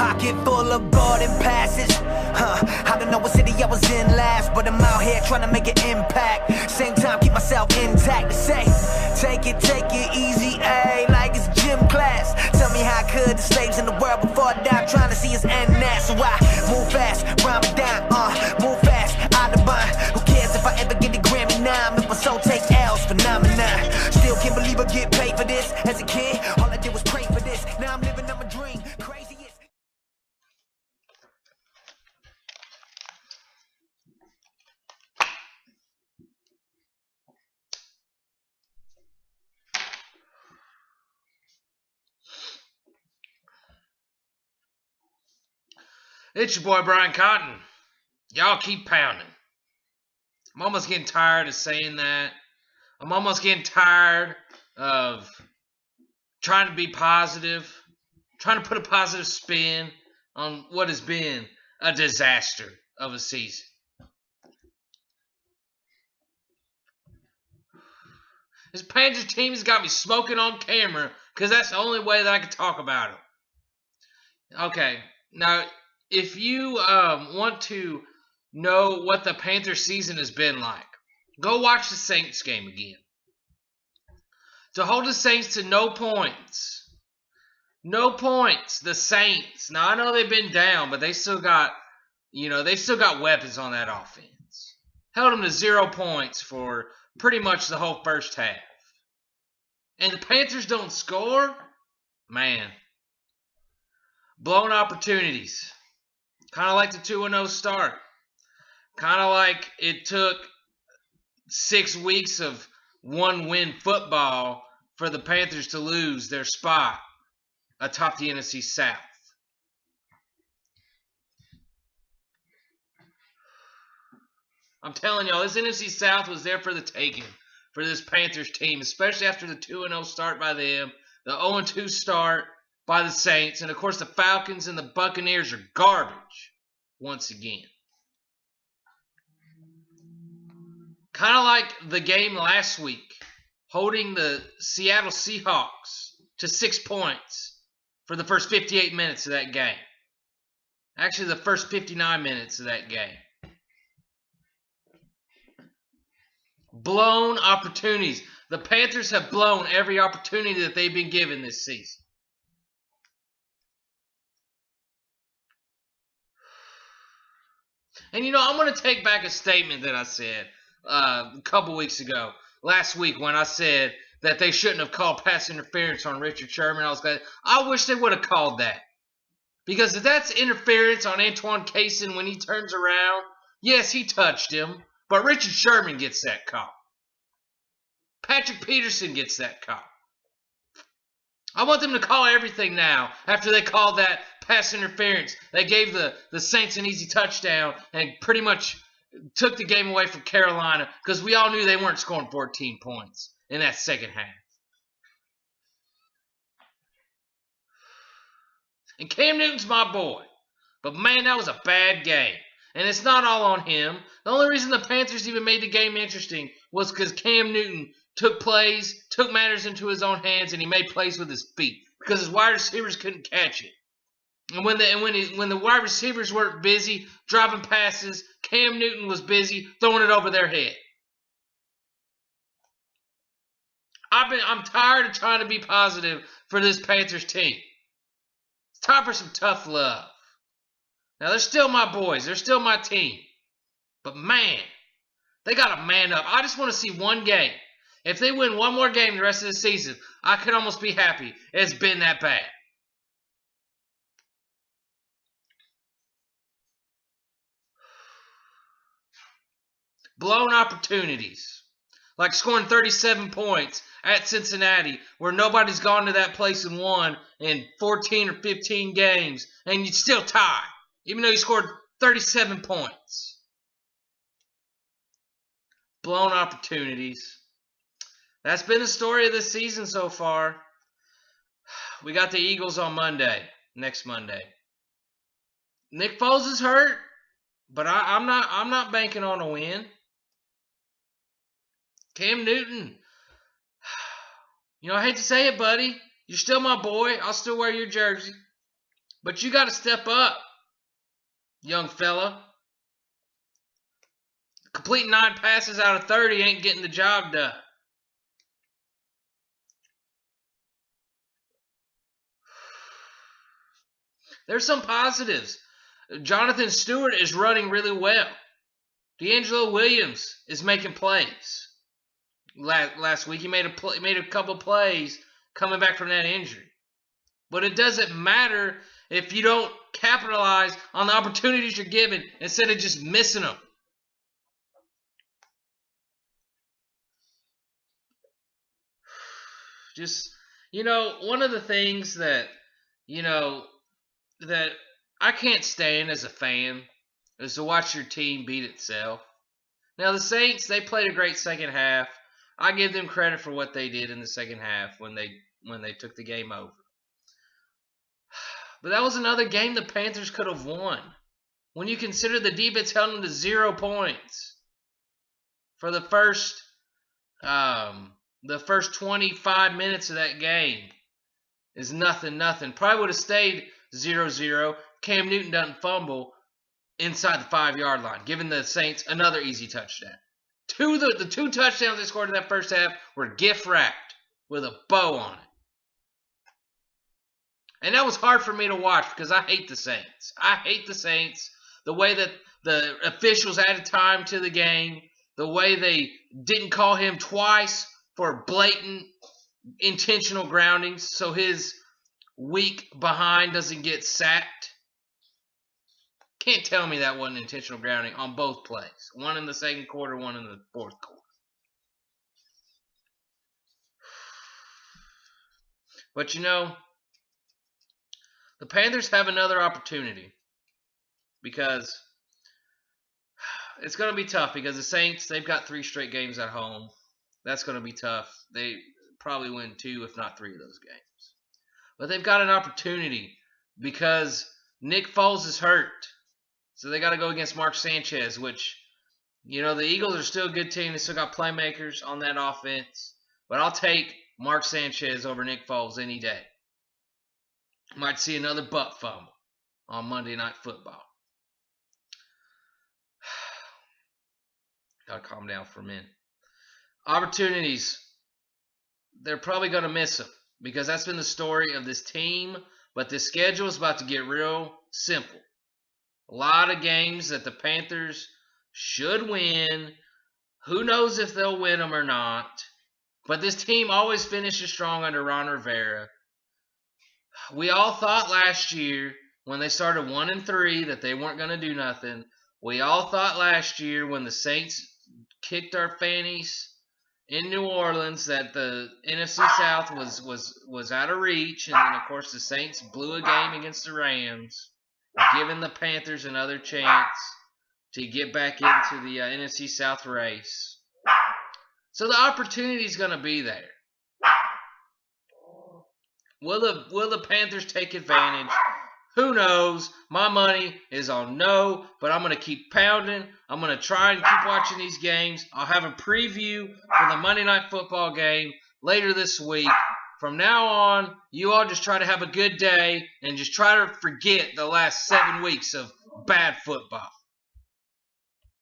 Pocket full of boarding passes. I don't know what city I was in last, but I'm out here trying to make an impact. Same time, keep myself intact. To say, take it easy, ayy, like it's gym class. Tell me how could the slaves in the world before I die, trying to see us end that. So I move fast, rhyme it down, move fast, out of mind. Who cares if I ever get a Grammy now? If my soul take L's, phenomenon. Still can't believe I get paid for this. As a kid, all I did was pray for this. Now I'm living on my dream, crazy. It's your boy Brian Cotton. Y'all keep pounding. I'm almost getting tired of saying that. I'm almost getting tired of trying to be positive, trying to put a positive spin on what has been a disaster of a season. This Panthers team has got me smoking on camera because that's the only way that I can talk about them. Okay, now if you want to know what the Panthers season has been like, go watch the Saints game again. To hold the Saints to no points. No points. The Saints. Now I know they've been down, but they still got, weapons on that offense. Held them to 0 points for pretty much the whole first half. And the Panthers don't score? Man. Blown opportunities. Kind of like the 2-0 start. Kind of like it took 6 weeks of one-win football for the Panthers to lose their spot atop the NFC South. I'm telling y'all, this NFC South was there for the taking for this Panthers team, especially after the 2-0 start by them, the 0-2 start by the Saints, and of course the Falcons and the Buccaneers are garbage once again. Kind of like the game last week, holding the Seattle Seahawks to 6 points for the first 58 minutes of that game. Actually, the first 59 minutes of that game. Blown opportunities. The Panthers have blown every opportunity that they've been given this season. And I'm going to take back a statement that I said a couple weeks ago, last week, when I said that they shouldn't have called pass interference on Richard Sherman. I wish they would have called that. Because if that's interference on Antoine Cason when he turns around, yes, he touched him, but Richard Sherman gets that call. Patrick Peterson gets that call. I want them to call everything now after they called that pass interference. They gave the Saints an easy touchdown and pretty much took the game away from Carolina because we all knew they weren't scoring 14 points in that second half. And Cam Newton's my boy. But man, that was a bad game. And it's not all on him. The only reason the Panthers even made the game interesting was because Cam Newton took matters into his own hands, and he made plays with his feet because his wide receivers couldn't catch it. And when the wide receivers weren't busy dropping passes, Cam Newton was busy throwing it over their head. I'm tired of trying to be positive for this Panthers team. It's time for some tough love. Now, they're still my boys. They're still my team. But, man, they got to man up. I just want to see one game. If they win one more game the rest of the season, I could almost be happy. It's been that bad. Blown opportunities. Like scoring 37 points at Cincinnati, where nobody's gone to that place and won in 14 or 15 games, and you still tie, even though you scored 37 points. Blown opportunities. That's been the story of this season so far. We got the Eagles on next Monday. Nick Foles is hurt, but I'm not banking on a win. Cam Newton, I hate to say it, buddy. You're still my boy. I'll still wear your jersey. But you got to step up, young fella. Completing 9 passes out of 30 ain't getting the job done. There's some positives. Jonathan Stewart is running really well. D'Angelo Williams is making plays. Last week he made a couple plays coming back from that injury. But it doesn't matter if you don't capitalize on the opportunities you're given instead of just missing them. Just, one of the things that, that I can't stand as a fan is to watch your team beat itself. Now, the Saints, they played a great second half. I give them credit for what they did in the second half when they took the game over. But that was another game the Panthers could have won. When you consider the defense held them to 0 points for the first 25 minutes of that game is nothing. Probably would have stayed 0-0. Cam Newton doesn't fumble inside the 5-yard line, giving the Saints another easy touchdown. The 2 touchdowns they scored in that first half were gift wrapped with a bow on it. And that was hard for me to watch because I hate the Saints. The way that the officials added time to the game, the way they didn't call him twice for blatant intentional groundings so his weak behind doesn't get sacked. Can't tell me that wasn't intentional grounding on both plays. One in the second quarter, one in the fourth quarter. But the Panthers have another opportunity because it's going to be tough because the Saints, they've got 3 straight games at home. That's going to be tough. They probably win 2, if not 3 of those games. But they've got an opportunity because Nick Foles is hurt. So they got to go against Mark Sanchez, which, the Eagles are still a good team. They still got playmakers on that offense. But I'll take Mark Sanchez over Nick Foles any day. Might see another butt fumble on Monday Night Football. Got to calm down for a minute. Opportunities. They're probably going to miss them because that's been the story of this team. But this schedule is about to get real simple. A lot of games that the Panthers should win. Who knows if they'll win them or not. But this team always finishes strong under Ron Rivera. We all thought last year when they started 1-3 that they weren't going to do nothing. We all thought last year when the Saints kicked our fannies in New Orleans that the NFC South was out of reach. And then, of course, the Saints blew a game against the Rams, giving the Panthers another chance to get back into the NFC South race. So the opportunity is going to be there. Will the Panthers take advantage? Who knows? My money is on no, but I'm going to keep pounding. I'm going to try and keep watching these games. I'll have a preview for the Monday Night Football game later this week. From now on, you all just try to have a good day and just try to forget the last 7 weeks of bad football.